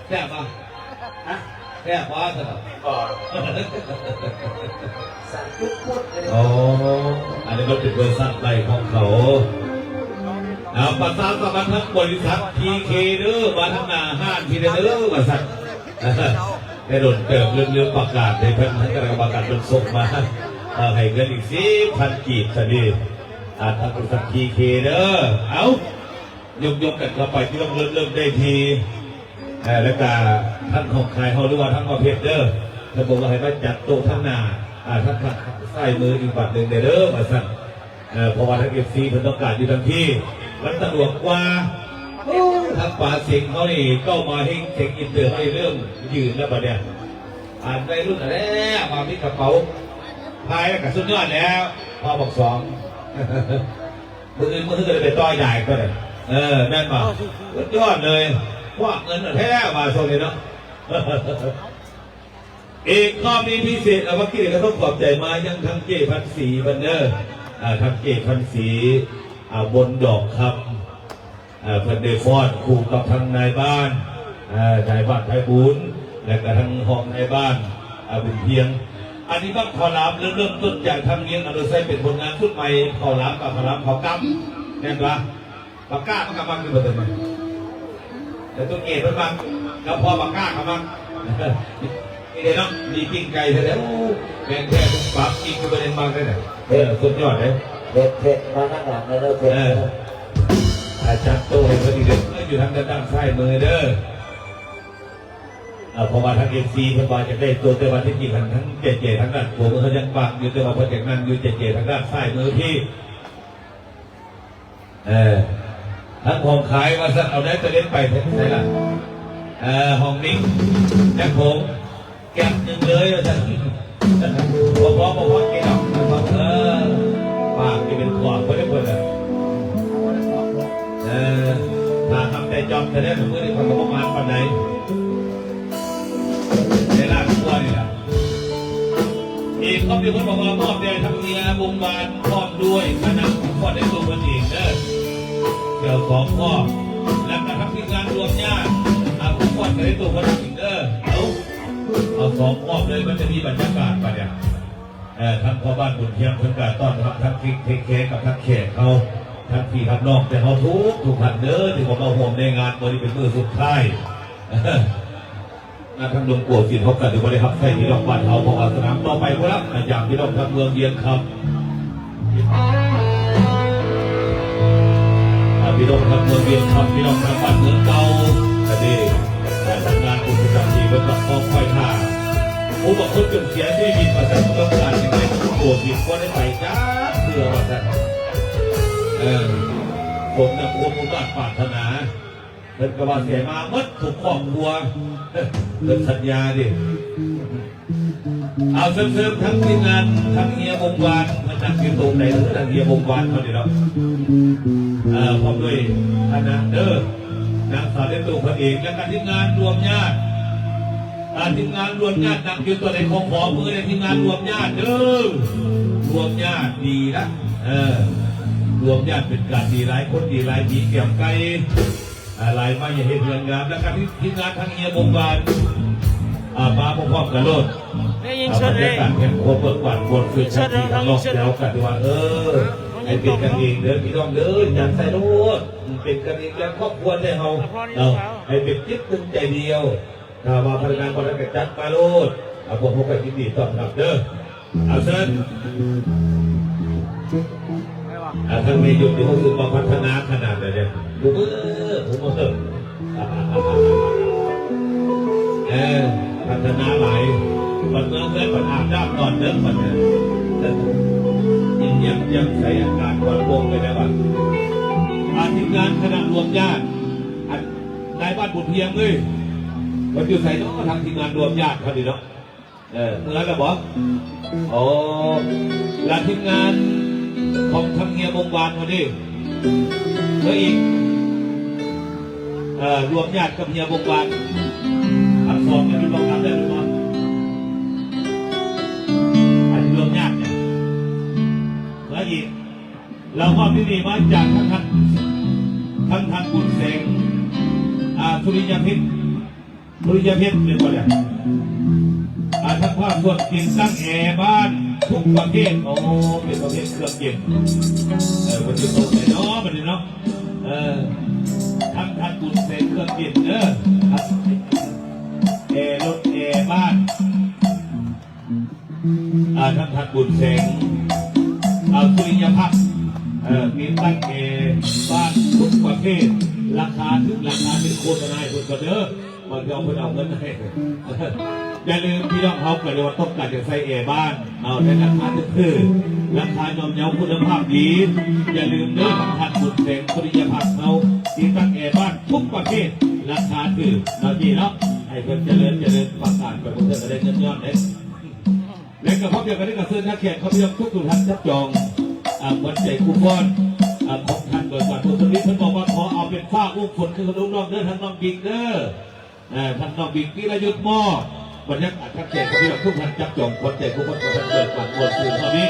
แซ่บป่ะฮะแซ่บป่ะเถอะก่อนสั่งพุดเลยอ๋ออันนี้ก็เป็นบริษัทใหญ่ของเขาประสานกับทั้งบริษัททีเคเด้อมาทั้งหน้าห้างทีเด้อบริษัทได้โดนเติมเรื่องประกาศในเพิ่นทั้งกระประกาศเป็นส่งมาให้เงินอีก4,000 กีบซะดิทางบริษัททีเคเด้อเอายกกันเข้าไปที่ต้องเริ่มได้ทีแล้วก็ท่านของใครเขาหรือว่าทั้งประเภทเด้อถ้าบอกว่าให้มาจัดโต๊ะทั้งหน้าท่านใส่มืออีกบัตรหนึ่งเด้อมาสั่งเพราะว่าทั้งFCเพิ่นต้องการอยู่ทั้งที่มันสะดวกกว่าทางป่าเสียงเขานี่ก็มาให้เสียงอินเตอร์ให้เริ่มยืนแล้วบัดเนี่ยได้รุ่นแล้วมาพิกระเป๋าพายกับสุดยอดแล้วพอบอก2มือก็เลยไปต้อยใหญ่ก็เลยแม่นมาสุดยอดเลยควักเงินแท้มาโซนเลยเนาะอีกข้อมีพิเศษเอาว่ากี้ก็ต้องขอบใจมายังทั้งเก้พันสีบันเนอร์ทั้งเก้พันสีบนดอกคำพันเดฟอนคู่กับทางนายบ้านไทยบุญและกับทางห้องนายบ้านบุญเพียงอันนี้ก็ขอรับเริ่มต้นจากทำเงี้ยอนุสัยเป็นผลงานชุดใหม่ขอรับกับขอรับขอกำเนี่ยว่าปากกามันกำลังคือแบบไหนแต่ตัวเกศมันบังแล้วพอปากกากำลังนี่เนาะมีปิ้งไก่เสร็จแล้วแมงแค่ทุกปักกินคือประเด็นบางได้ไหนสุดยอดเลยเผ็ดมาข้างหลังเลยเผ็ดอาจารย์โตเห็นพอดีเลยอยู่ทางด้านซ้ายมือเด้อพอมาทางFCเพิ่นว่าจะได้ตัวเตวันที่จริงทั้งเจทางด้านผมเขายังปักอยู่แต่ว่าพอจากนั้นอยู่เจทางด้านซ้ายมือพี่ทั้งของขายว่าสักเอาได้ตัวเล่นไปเท่าไหร่ล่ะห้องนี้แจ็คผมแก็บหนึ่งเลยว่าสักพอเกี่ยวปากที่เป็นขวบคนได้คนละถ้าทำแต่จอมจะได้หรือไม่ได้ความประมาณปันไหนในร่างตัวนี่แหละอีกเขาเป็นคนบอกว่ามอบแด่ทำเนียบุญบานพร้อมด้วยคณะผู้คนในตัวคนเองเกี่ยวของพ่อและการทำทีมงานรวมญาติผู้คนในตัวคนเองเอาของมอบเลยมันจะมีบรรยากาศไปเนี่ยทั้งพ่อบ้านบุญเทียมทั้งการต้อนรับทั้งเค้กกับทั้งแขกเขาทั้งพี่ทั้งน้องแต่เขาทุกท่านเด้อที่ผมเอาห่วงในงานวันนี้เป็นมือสุดท้ายงานทางดวงปวดสินเขาเกิดถึงวันนี้ครับใส่ที่ดอกบานเขาพอสนามต่อไปครับอย่างที่เราทำเมืองเยียนครับพี่น้องทำเมืองเยียนครับพี่น้องทำบ้านเมืองเก่าแต่ดีทำงานอุตสาหกรรมเป็นแบบต้องคอยท่าผมบอกคนจนเสียชีวิตมาจากต้องการยังไงปวดสินก็ได้ไปจ้าเพื่อว่าจะผมนะผมมุ่งมั่นปรารถนาเป็นกระบวนเสียมามัดถูกครอบครัวเป็นสัญญาดิเอาเสริมทั้งทีมงานทั้งเฮียวงวานมันนักยืนตรงไหนหรือทั้งเฮียวงวานเขาดีเนาะพร้อมด้วยคณะเด้อนางสาวเล่นตัวคนเองและการทีมงานรวมญาติทีมงานรวมญาตินำยืนตัวในของขอมือในทีมงานรวมญาติเด้อรวมญาติดีนะรวมญาติเป็นการดีหลายคนดีหลายผีเกี่ยวไกลหลายมาอย่าเห็นเงินงามและการทีมงานทั้งเฮียบงบาลมาพร้อมกันโลดบรรยากาศแห่งความเบิกบานบนคือชัดที่ทั้งโลกแล้วกันว่าให้เป็นกันเองเดินพี่น้องเดินอย่างใส่โลดเป็นกันเองแล้วครอบครัวได้เราให้เป็นจิตตึงใจเดียวถ้ามาพนักงานบริการจัดมาโลดพวกไปยินดีต้อนรับเด้อเอาเชิญท่านไม่หยุดที่เขาคือมาพัฒนาขนาดไหนเนี่ยผมพัฒนาหลายปัญหาเรื่องปัญหาด้ามตอนเรื่องปัญหายังใช้อาการความโกงไปได้บ้างทีมงานคณะรวมญาตินายบ้านบุญเพียงเลยมันอยู่ใส่ต้องทางทีมงานรวมญาติเขาดีเนาะเมื่อไหร่บอกและทีมงานของทางเฮียบงบานวันนี้แล้วอีกรวมญาติกับเฮียบงบานทั้งสองกันเป็นบังคับได้หรือเปล่าอันนี้รวมญาติเนี่ยแล้วอีกเราก็พิธีมาจากทั้งบุญเสงสุริยพิษ บริยาเพชรหนึ่งคนเนี่ยทั้งภาพส่วนติดตั้งแอร์บ้านทุกประเภทโอ้เป็นประเภทเครื่องเย็นมันจะตกไหนเนาะมันเนาะทั้งบุญเสกเครื่องเย็นแอร์รถแอร์บ้านทั้งบุญเสกสุริยภาพมีตั้งแอร์บ้านทุกประเภทราคาถึงราคาเป็นโฆษณาคนก็เด้อมันจะเอาไปเอาเงินให้อย่าลืมพี่น้องเขาเกิดว่าต้องการจะใส่แอร์บ้านเอาในราคาถือราคายอมเยาคุณภาพดีอย่าลืมเด้อทันบุญเสกสุริยภาพเขาที่ตั้งแอร์บ้านทุกประเภทราคาถือเราดีเนาะให้เพิ่มเจริญประกาศไปเพื่อจะได้เงินยอดเด็ดและกับพ่อเดียวกันที่กระเซื้อนักเขียนเขาพี่น้องทุกท่านจับจองวันใจคูปองของท่านเบิกบานตัวนี้ท่านบอกว่าขอเอาเป็นฝ้าอุ้มฝนคือขนมน้องเด้อท่านน้องบิ๊กเด้อท่านน้องบิ๊กวิรยุทธ์หม้อบรรยากาศชัดเจนที่เราทุกท่านจับจองวันใจคูปองของท่านเบิกบานตัวสื่อเท่านี้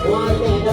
Why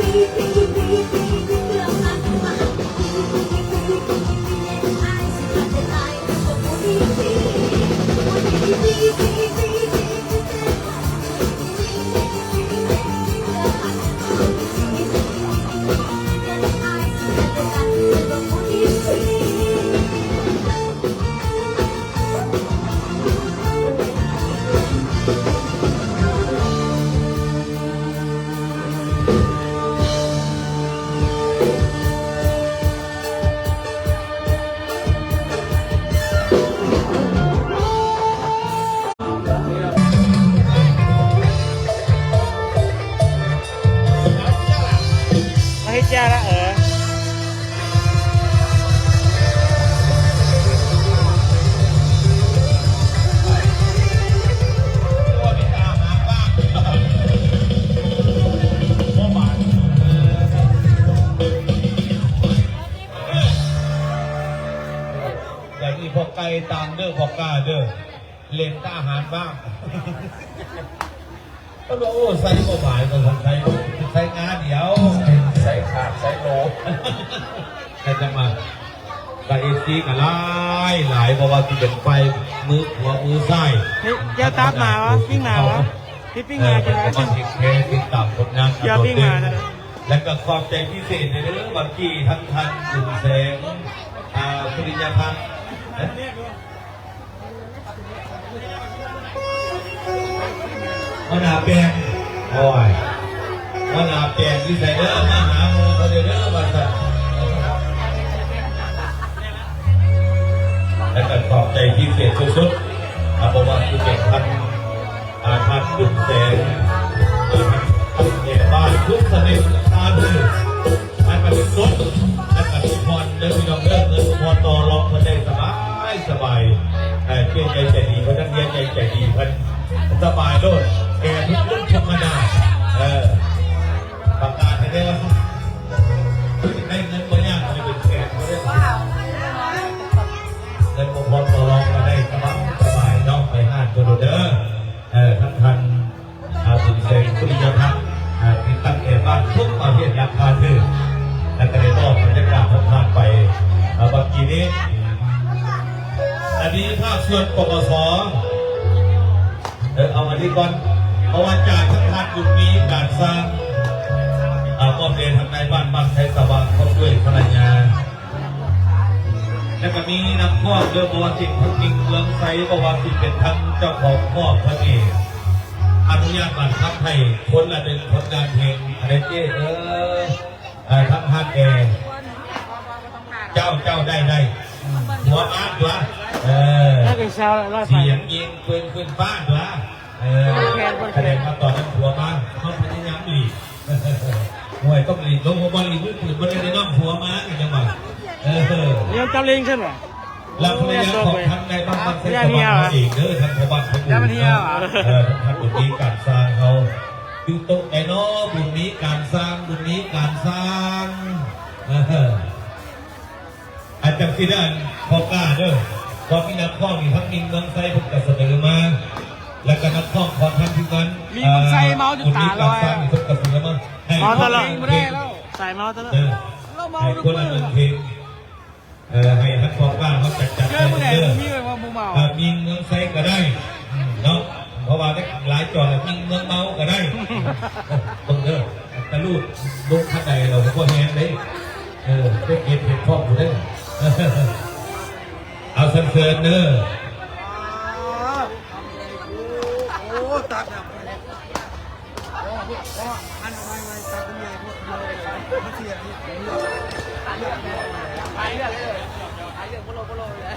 มาให้จ้าละอย่างนี้พวกไก่ตามเด้อพวกกาเด้อเล่นอาหารบ้างก็บอกโอ้ใส่ก็หมายมันใส่งานเดี๋ยวใส่ขาดใส่โหลใครจะมาไก่ซีกันหลายเพราะว่าที่เป็นไฟมือหัวมือซ้าย เฮ้ยเจ้าตับมาวะปิ้งมาวะพี่ปิ้งมาจะได้ ก็ติดเคสติดตามผลงาน เจ้าปิ้งมาจะได้ และก็ความใจพิเศษในเรื่องบางทีทั้งทันสุนแสงปริญญาพันธ์มนาแปลงโอ้ยมนาแปลงที่ใส่เด้อมาหาโมเขาเด้อมาสั่งและก็ขอบใจพิเศษสุดๆเพราะว่าที่เป็นท่านสุนแสงบ้านทุกสนิทตาดื้อและก็เป็นรถและก็เป็นพรเดินไปดอกเดินเงินพรต่อรองมันได้สบายเพียงใจดีเพราะทั้งเพียงใจดีเพิ่นสบายโลดแกทุกเรื่องธรรมดาประกาศให้ได้ว่าได้เงินบางอย่างจะเป็นแกเขาได้เงินพรต่อรองมาได้สบายน้องไปห้างตัวเด้อท่านสุนแสงปริญญาพันธ์ที่ตั้งแก่บ้านทุกประเภทราคาถือและก็ได้มอบบรรยากาศผ่านไปบางทีนี้อันนี้ภาคส่วนปปสเอามาที่ก่อนเพราะว่าจากทั้งท่านบุญมีการสร้างมอบเรียนทางในบ้านบางไทยสว่างครบด้วยภรรยาและก็มีนักข้อเรือประวัติทั้งจริงเมืองไซประวัติเป็นทั้งเจ้าของข้อพระเอกอนุญาตบัตรทับให้คนละเป็นผลงานเพลงอะไรเจ้ทั้งฮันแอร์เจ้าได้หัวมาตัวเสียงยิงปืนขึ้นฟ้าตัวแสดงว่าตอนนั้นหัวมาเขาพยายามหลีกหวยต้องหลีกลงหัวบอลหลีกมือปืนบอลในน้องหัวมาอีกจังหวะยังจำเลี้ยงใช่ไหมเราภรรยาของท่านในบ้านเซนต์บ้านเองเด้อท่านพบัตรท่านท่านบุญนี้การสร้างเขาดูโต๊ะไอ้น้อบุญนี้การสร้างบุญนี้การสร้างอาจารย์ที่ด้านพอกล้าเด้อพอมีนักข้อมีทั้งมิงเมืองไซพุทธเสนอมาและก็นักข้อของท่านที่นั้นมีเมืองไซเมาจุดตาลอยพุทธเสนอมาเมาตลอดไม่ได้แล้วใส่เมาตลอดเราเมาทุกคนละหนึ่งเพลงให้ท่านพอกล้าเขาจัดเด้อมีเมืองไซก็ได้เนาะเพราะว่าได้หลายจอดแล้วมีเมืองเมาก็ได้ตรงเด้อแต่ลูกลูกท่านใดเราก็แฮนได้ได้เก็บเห็ดพ่ออยู่ได้เอาเซิร์นเนอร์โอ้ตัดแบบอันไม่ตัดเป็นใหญ่พวกเลยไม่เสียนี่ไปเรื่องเลยไปเรื่องโปโลเลย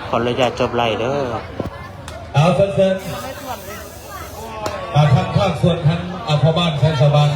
ขอเลยจะจบไล่เด้อเอาเซิร์นทางภาคส่วนทางพ่อบ้านแทนชาวบ้าน